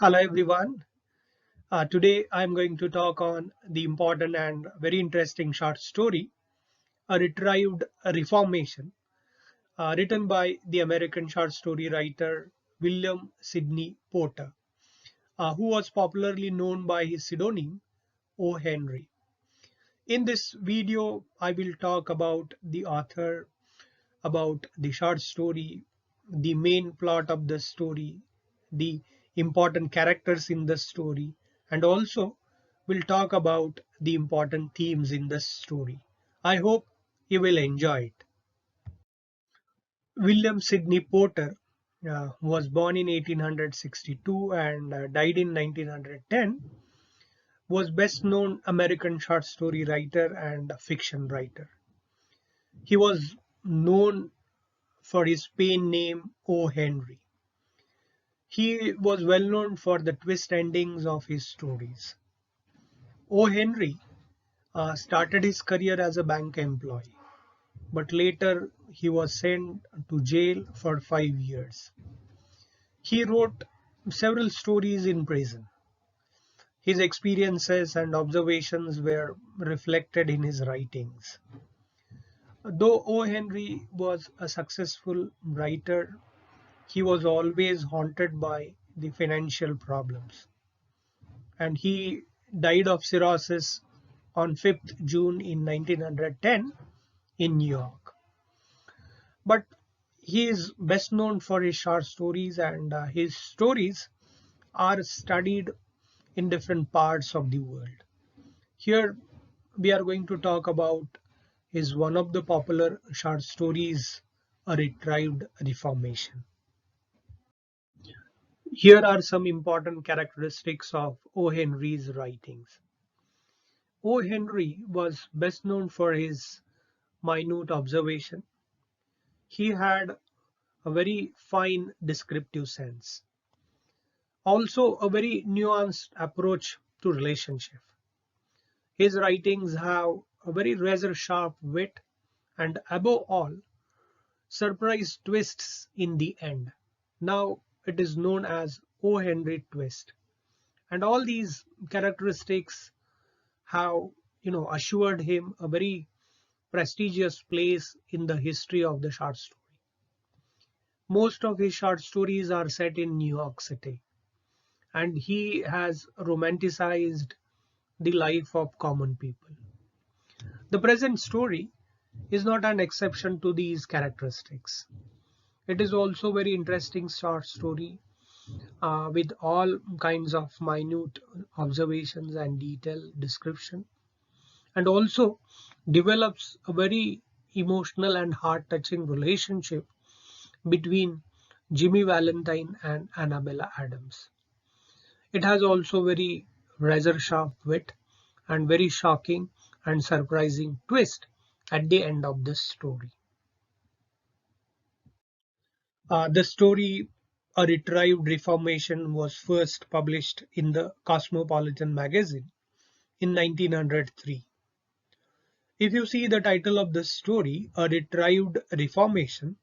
Hello everyone. Today I'm going to talk on the important and very interesting short story, A Retrieved Reformation, written by the American short story writer William Sidney Porter, who was popularly known by his pseudonym O. Henry. In this video, I will talk about the author, about the short story, the main plot of the story, the important characters in the story, and also we'll talk about the important themes in the story. I hope you will enjoy it. William Sidney Porter was born in 1862 and died in 1910, was best known American short story writer and fiction writer. He was known for his pen name O. Henry. He was well known for the twist endings of his stories. O. Henry started his career as a bank employee, but later he was sent to jail for 5 years. He wrote several stories in prison. His experiences and observations were reflected in his writings. Though O. Henry was a successful writer, he was always haunted by the financial problems, and he died of cirrhosis on 5th June in 1910 in New York. But he is best known for his short stories, and his stories are studied in different parts of the world. Here we are going to talk about his one of the popular short stories, A Retrieved Reformation. Here are some important characteristics of O. Henry's writings. O. Henry was best known for his minute observation. He had a very fine descriptive sense, also a very nuanced approach to relationship. His writings have a very razor sharp wit and, above all, surprise twists in the end. Now it is known as O. Henry twist. And all these characteristics have assured him a very prestigious place in the history of the short story. Most of his short stories are set in New York City, and he has romanticized the life of common people. The present story is not an exception to these characteristics. It is also very interesting short story with all kinds of minute observations and detailed description, and also develops a very emotional and heart-touching relationship between Jimmy Valentine and Annabella Adams. It has also very razor sharp wit and very shocking and surprising twist at the end of the story. The story A Retrieved Reformation was first published in the Cosmopolitan magazine in 1903. If you see the title of the story, A Retrieved Reformation,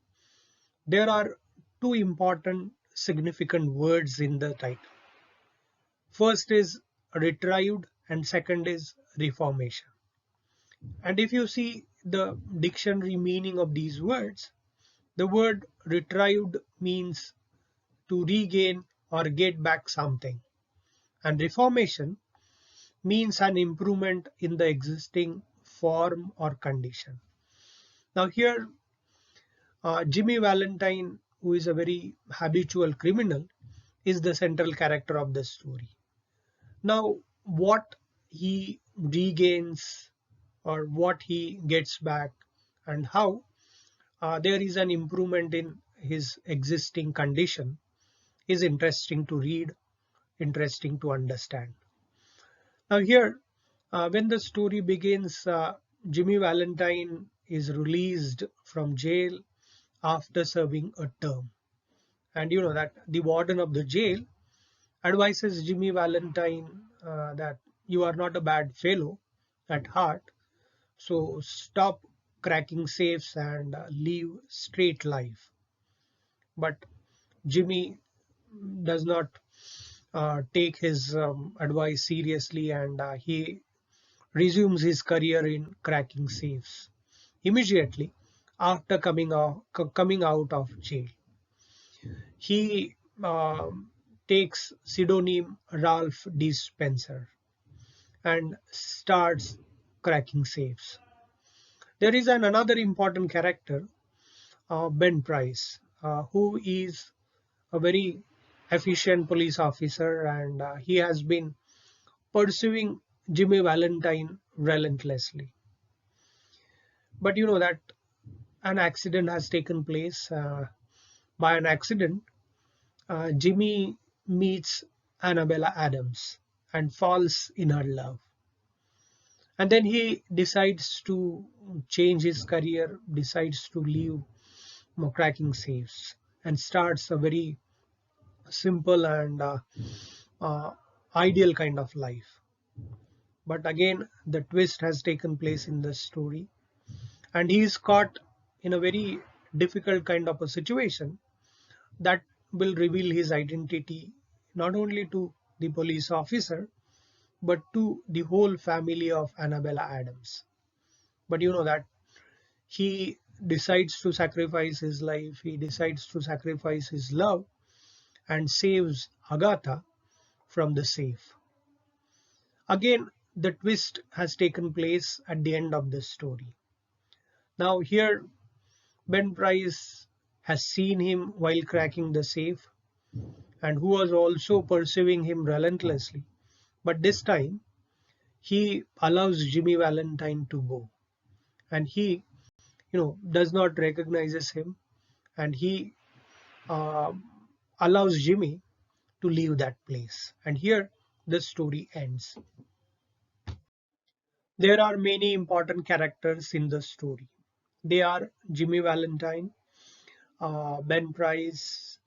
there are two important significant words in the title. First is retrieved and second is reformation. And if you see the dictionary meaning of these words, the word retrieved means to regain or get back something, and reformation means an improvement in the existing form or condition. Now here, Jimmy Valentine, who is a very habitual criminal, is the central character of the story. Now, what he regains or what he gets back, and how there is an improvement in his existing condition, is interesting to read, interesting to understand. Now, here, when the story begins, Jimmy Valentine is released from jail after serving a term. And you know that the warden of the jail advises Jimmy Valentine that you are not a bad fellow at heart, so stop cracking safes and live straight life. But Jimmy does not take his advice seriously, and he resumes his career in cracking safes. Immediately after coming out of jail, he takes pseudonym Ralph D. Spencer and starts cracking safes. There is another important character, Ben Price, who is a very efficient police officer, and he has been pursuing Jimmy Valentine relentlessly. But you know that an accident has taken place. By an accident, Jimmy meets Annabella Adams and falls in her love. And then he decides to change his career, decides to leave cracking safes, and starts a very simple and uh, ideal kind of life. But again, the twist has taken place in the story, and he is caught in a very difficult kind of a situation that will reveal his identity not only to the police officer but to the whole family of Annabella Adams. But you know that he decides to sacrifice his life, he decides to sacrifice his love and saves Agatha from the safe. Again, the twist has taken place at the end of this story. Now, here, Ben Price has seen him while cracking the safe and who was also pursuing him relentlessly. But this time, he allows Jimmy Valentine to go, and he, does not recognizes him, and he uh, allows Jimmy to leave that place. And here, the story ends. There are many important characters in the story. They are Jimmy Valentine, Ben Price,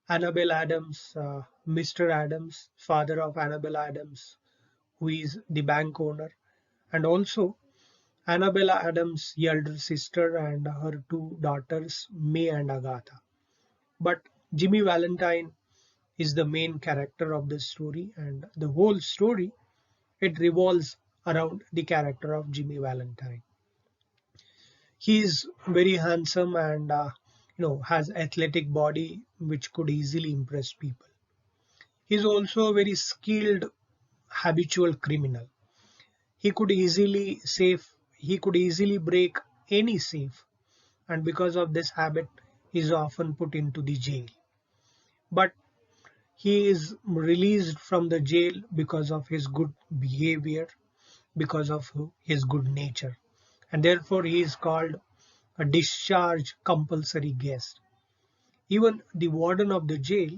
Annabelle Adams, Mr. Adams, father of Annabelle Adams, who is the bank owner, and also Annabella Adams' elder sister and her two daughters, May and Agatha. But Jimmy Valentine is the main character of the story, and the whole story it revolves around the character of Jimmy Valentine. He is very handsome and has athletic body which could easily impress people. He is also a very skilled habitual criminal. He could easily break any safe, and because of this habit he is often put into the jail. But he is released from the jail because of his good behavior, because of his good nature, and therefore he is called a discharge compulsory guest. Even the warden of the jail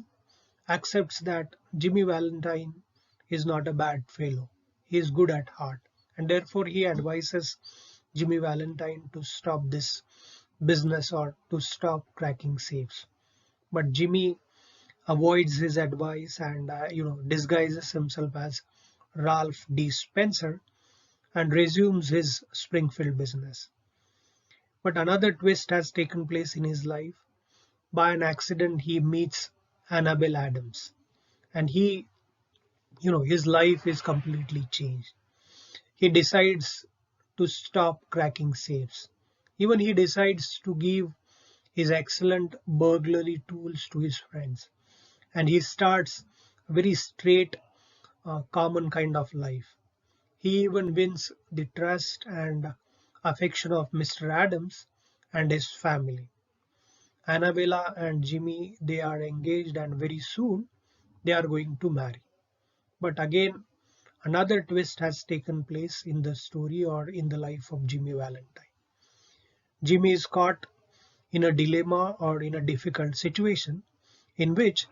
accepts that Jimmy Valentine is not a bad fellow. He is good at heart, and therefore he advises Jimmy Valentine to stop this business or to stop cracking safes. But Jimmy avoids his advice and disguises himself as Ralph D. Spencer and resumes his Springfield business. But another twist has taken place in his life. By an accident, he meets Annabelle Adams, and his life is completely changed. He decides to stop cracking safes. Even he decides to give his excellent burglary tools to his friends, and he starts a very straight, common kind of life. He even wins the trust and affection of Mr. Adams and his family. Annabella and Jimmy, they are engaged, and very soon they are going to marry. But again, another twist has taken place in the story or in the life of Jimmy Valentine. Jimmy is caught in a dilemma or in a difficult situation in which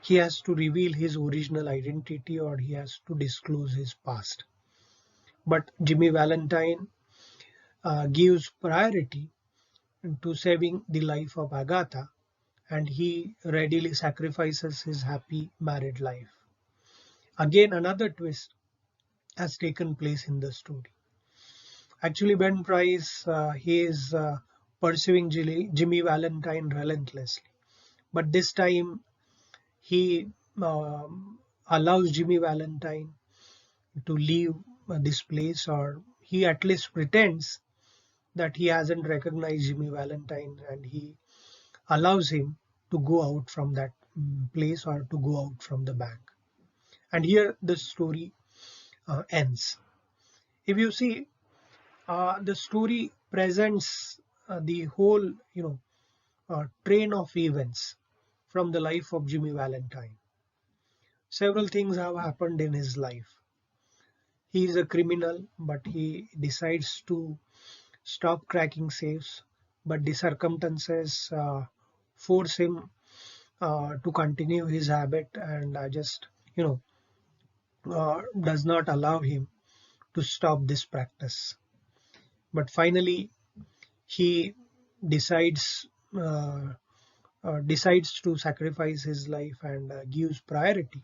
he has to reveal his original identity or he has to disclose his past. But Jimmy Valentine gives priority to saving the life of Agatha, and he readily sacrifices his happy married life. Again, another twist has taken place in the story. Actually, Ben Price, he is pursuing Jimmy Valentine relentlessly. But this time, he allows Jimmy Valentine to leave this place, or he at least pretends that he hasn't recognized Jimmy Valentine, and he allows him to go out from that place, or to go out from the bank. And here the story ends. If you see, the story presents the whole, train of events from the life of Jimmy Valentine. Several things have happened in his life. He is a criminal, but he decides to stop cracking safes, but the circumstances force him to continue his habit, and just, does not allow him to stop this practice. But finally, he decides uh, decides to sacrifice his life, and gives priority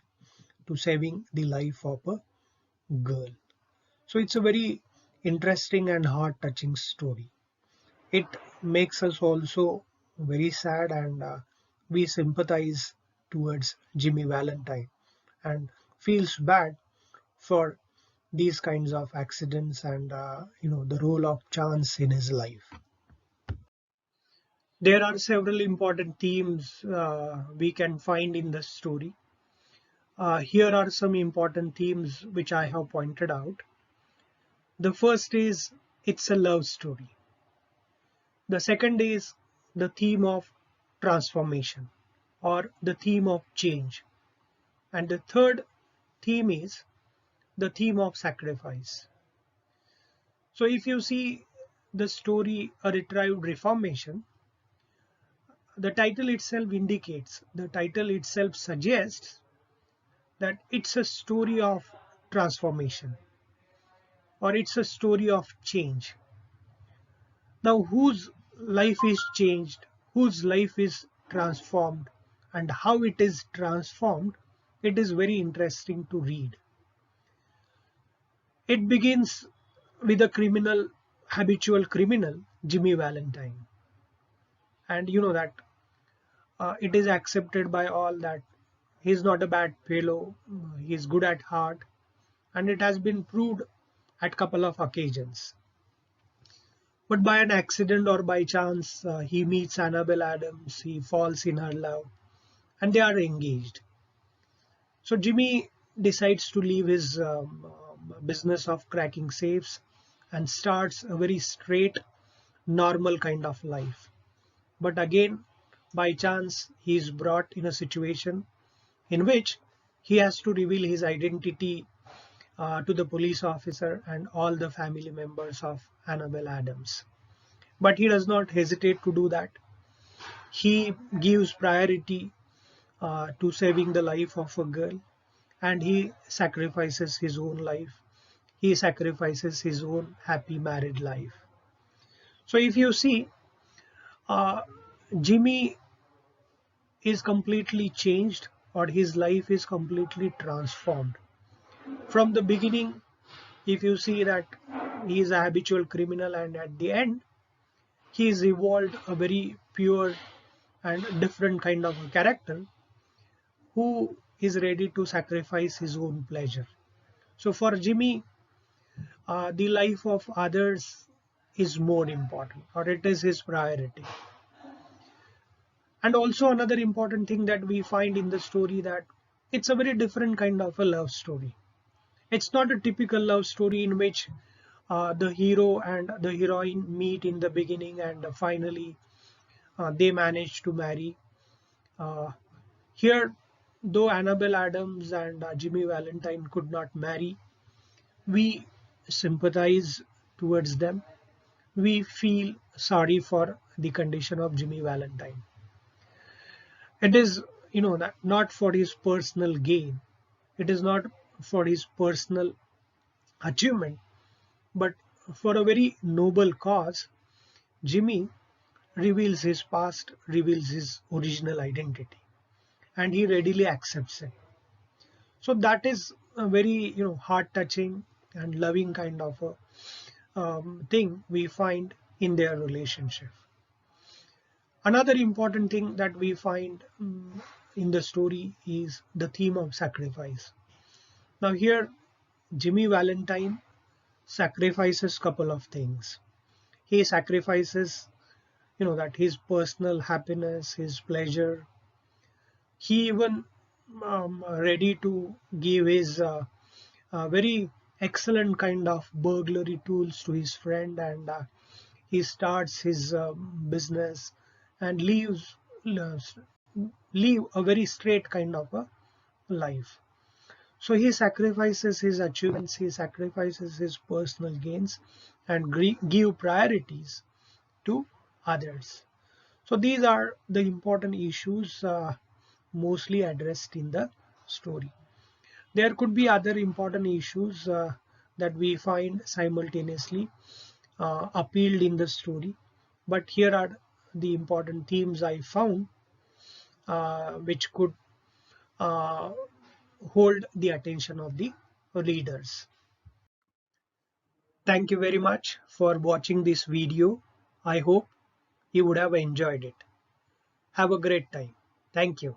to saving the life of a girl. So it's a very interesting and heart touching story. It makes us also very sad, and we sympathize towards Jimmy Valentine, and feels bad for these kinds of accidents, and the role of chance in his life. There are several important themes we can find in the story. Here are some important themes which I have pointed out. The first is, it's a love story. The second is the theme of transformation, or the theme of change. And the third theme is the theme of sacrifice. So if you see the story A Retrieved Reformation, the title itself suggests that it's a story of transformation, or it's a story of change. Now, whose life is changed, whose life is transformed, and how it is transformed, it is very interesting to read. It begins with a habitual criminal, Jimmy Valentine. And you know that it is accepted by all that he's not a bad fellow, he's good at heart, and it has been proved at couple of occasions. But by an accident or by chance, he meets Annabelle Adams, he falls in her love, and they are engaged. So Jimmy decides to leave his business of cracking safes, and starts a very straight, normal kind of life. But again, by chance, he is brought in a situation in which he has to reveal his identity to the police officer and all the family members of Annabelle Adams. But he does not hesitate to do that. He gives priority to saving the life of a girl, and he sacrifices his own life. He sacrifices his own happy married life. So if you see, uh, Jimmy is completely changed, or his life is completely transformed. From the beginning, if you see that he is a habitual criminal, and at the end, he is evolved a very pure and different kind of a character who is ready to sacrifice his own pleasure. So for Jimmy, the life of others is more important, or it is his priority. And also another important thing that we find in the story, that it's a very different kind of a love story. It's not a typical love story in which the hero and the heroine meet in the beginning, and finally they manage to marry. Uh, Here, though Annabelle Adams and Jimmy Valentine could not marry, we sympathize towards them. We feel sorry for the condition of Jimmy Valentine. It is, not for his personal gain. It is not for his personal achievement, but for a very noble cause. Jimmy reveals his past, reveals his original identity, and he readily accepts it. So that is a very, heart touching and loving kind of a thing we find in their relationship. Another important thing that we find in the story is the theme of sacrifice. Now here Jimmy Valentine sacrifices couple of things. He sacrifices, that his personal happiness, his pleasure. He even ready to give his very excellent kind of burglary tools to his friend, and he starts his business and live a very straight kind of a life. So he sacrifices his achievements, he sacrifices his personal gains, and give priorities to others. So these are the important issues mostly addressed in the story. There could be other important issues that we find simultaneously appealed in the story, but here are the important themes I found which could uh, hold the attention of the readers. Thank you very much for watching this video. I hope you would have enjoyed it. Have a great time. Thank you.